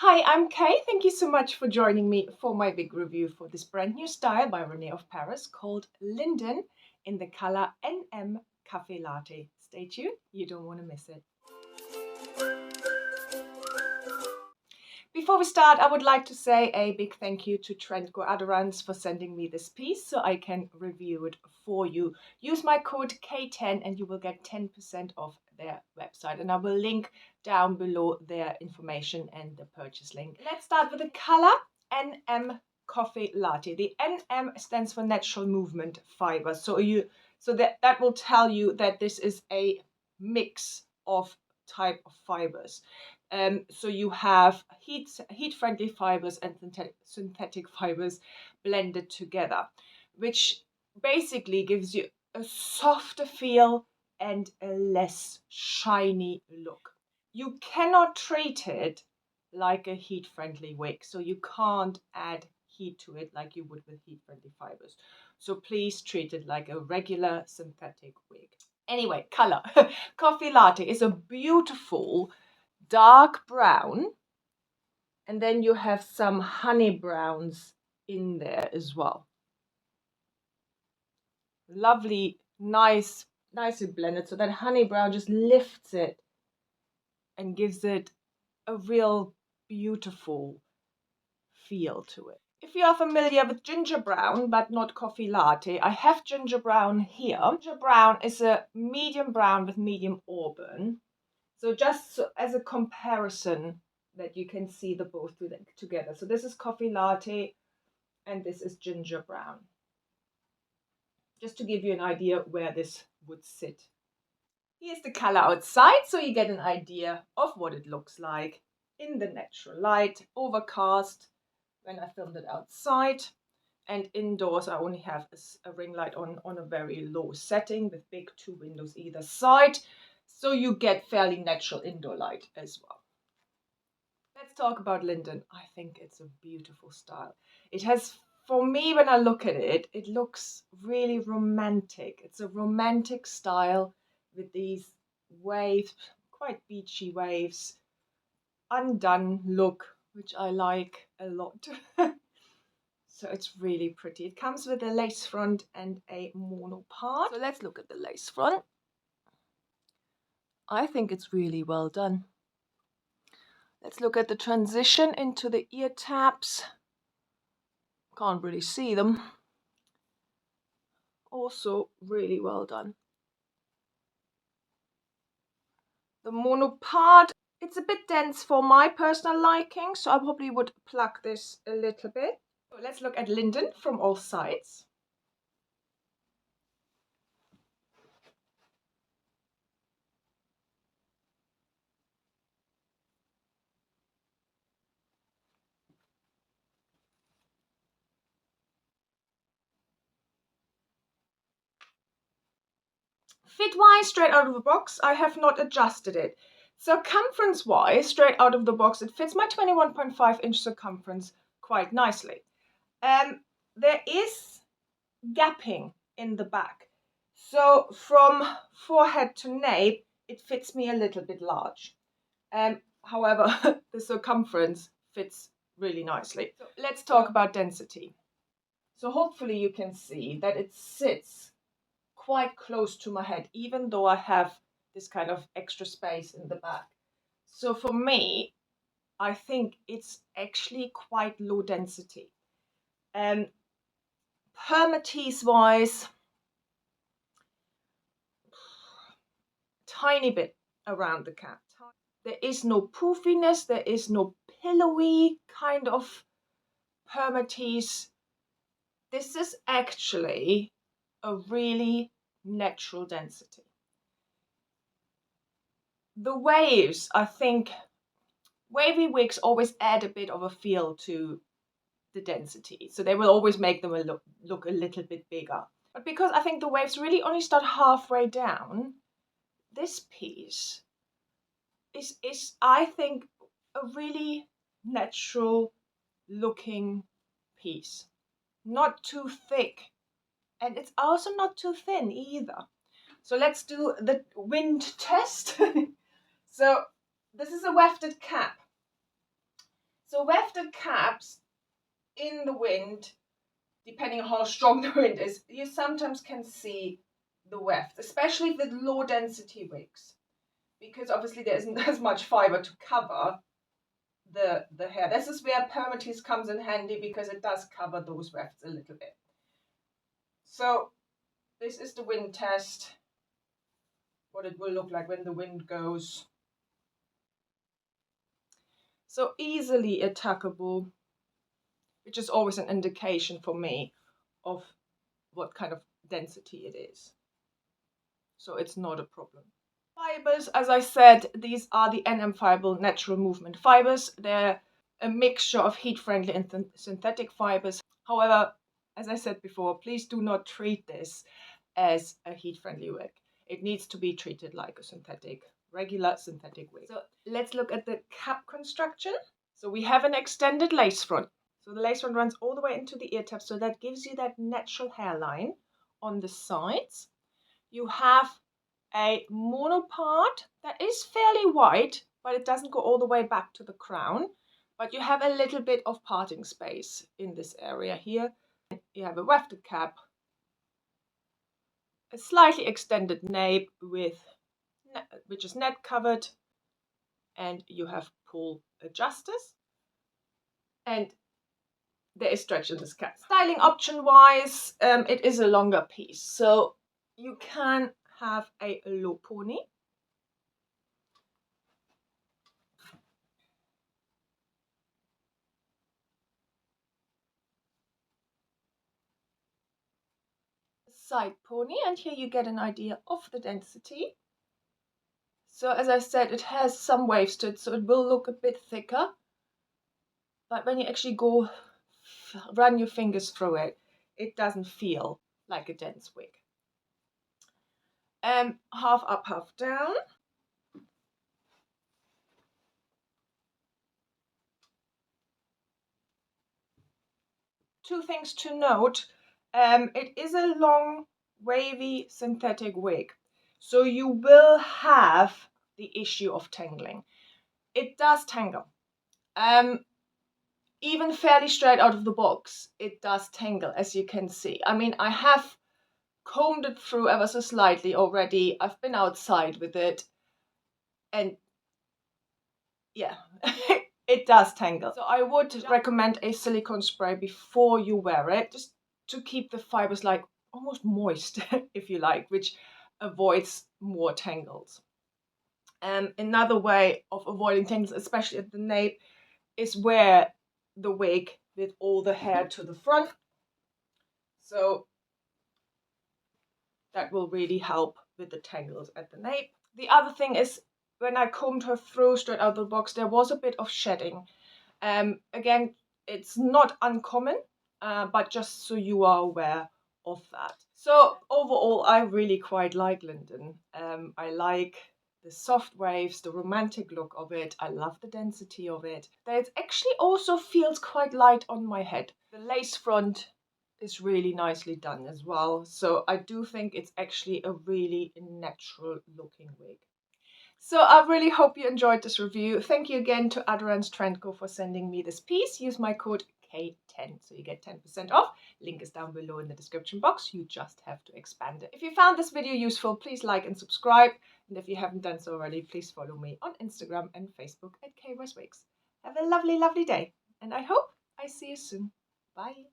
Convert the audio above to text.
Hi, I'm Kay. Thank you so much for joining me for my big review for this brand new style by René of Paris called Lyndon in the color NM Cafe Latte. Stay tuned, you don't want to miss it. Before we start, I would like to say a big thank you to Trendco Aderans for sending me this piece so I can review it for you. Use my code K10 and you will get 10% off their website. And I will link down below their information and the purchase link. Let's start with the color NM Coffee Latte. The NM stands for Natural Movement Fiber. So that will tell you that this is a mix of type of fibers. So you have heat-friendly fibers and synthetic fibers blended together, which basically gives you a softer feel and a less shiny look. You cannot treat it like a heat-friendly wig, so you can't add heat to it like you would with heat-friendly fibers. So please treat it like a regular synthetic wig. Anyway, color. Coffee Latte is a beautiful dark brown, and then you have some honey browns in there as well. Lovely, nicely blended, so that honey brown just lifts it and gives it a real beautiful feel to it. If you are familiar with ginger brown but not coffee latte, I have ginger brown here. Ginger brown is a medium brown with medium auburn. So just as a comparison that you can see the both together. So this is coffee latte and this is ginger brown. Just to give you an idea where this would sit. Here's the color outside, so you get an idea of what it looks like in the natural light, overcast when I filmed it outside. And indoors I only have a ring light on a very low setting with big 2 windows either side. So you get fairly natural indoor light as well. Let's talk about Lyndon. I think it's a beautiful style. It has, for me, when I look at it, it looks really romantic. It's a romantic style with these waves, quite beachy waves, undone look, which I like a lot. So it's really pretty. It comes with a lace front and a mono part. So let's look at the lace front. I think it's really well done. Let's look at the transition into the ear tabs. Can't really see them. Also really well done. The mono part, it's a bit dense for my personal liking, so I probably would pluck this a little bit. So let's look at Lyndon from all sides. Fit-wise, straight out of the box, I have not adjusted it. Circumference-wise, straight out of the box, it fits my 21.5-inch circumference quite nicely. There is gapping in the back. So from forehead to nape, it fits me a little bit large. However, the circumference fits really nicely. So let's talk about density. So hopefully you can see that it sits quite close to my head, even though I have this kind of extra space in the back. So for me, I think it's actually quite low density. Permatease wise, tiny bit around the cap. There is no poofiness, there is no pillowy kind of permatease. This is actually a really natural density. The waves, I think, wavy wigs always add a bit of a feel to the density. So they will always make them look a little bit bigger. But because I think the waves really only start halfway down, this piece is I think a really natural looking piece. Not too thick, and it's also not too thin either. So let's do the wind test. So this is a wefted cap. So wefted caps in the wind, depending on how strong the wind is, you sometimes can see the weft, especially with low density wigs, because obviously there isn't as much fiber to cover the hair. This is where permatease comes in handy, because it does cover those wefts a little bit. So this is the wind test, what it will look like when the wind goes. So easily attackable, which is always an indication for me of what kind of density it is. So it's not a problem. Fibers, as I said, these are the NM fiber natural movement fibers. They're a mixture of heat-friendly and synthetic fibers. However, as I said before, please do not treat this as a heat-friendly wig. It needs to be treated like a regular synthetic wig. So let's look at the cap construction. So we have an extended lace front. So the lace front runs all the way into the ear tab, so that gives you that natural hairline on the sides. You have a mono part that is fairly wide, but it doesn't go all the way back to the crown. But you have a little bit of parting space in this area here. You have a wefted cap, a slightly extended nape which is net covered, and you have pull adjusters, and there is stretch in this cap. Styling option wise, it is a longer piece, so you can have a low pony. Side pony, and here you get an idea of the density. So as I said, it has some waves to it, so it will look a bit thicker, but when you actually go run your fingers through it, it doesn't feel like a dense wig. Half up, half down. Two things to note. It is a long, wavy synthetic wig, so you will have the issue of tangling. It does tangle. Even fairly straight out of the box, it does tangle, as you can see. I mean, I have combed it through ever so slightly already. I've been outside with it, and yeah, it does tangle. So I would recommend a silicone spray before you wear it, just to keep the fibers like almost moist, if you like, which avoids more tangles. Another way of avoiding tangles, especially at the nape, is wear the wig with all the hair to the front. So that will really help with the tangles at the nape. The other thing is, when I combed her through straight out of the box, there was a bit of shedding. Again, it's not uncommon, but just so you are aware of that. So overall, I really quite like Lyndon. I like the soft waves, the romantic look of it. I love the density of it. It actually also feels quite light on my head. The lace front is really nicely done as well. So I do think it's actually a really natural looking wig. So I really hope you enjoyed this review. Thank you again to Aderans Trendco for sending me this piece. Use my code K10 so you get 10% off. Link is down below in the description box. You just have to expand it. If you found this video useful, please like and subscribe. And if you haven't done so already, please follow me on Instagram and Facebook at KWestWigs. Have a lovely, lovely day. And I hope I see you soon. Bye.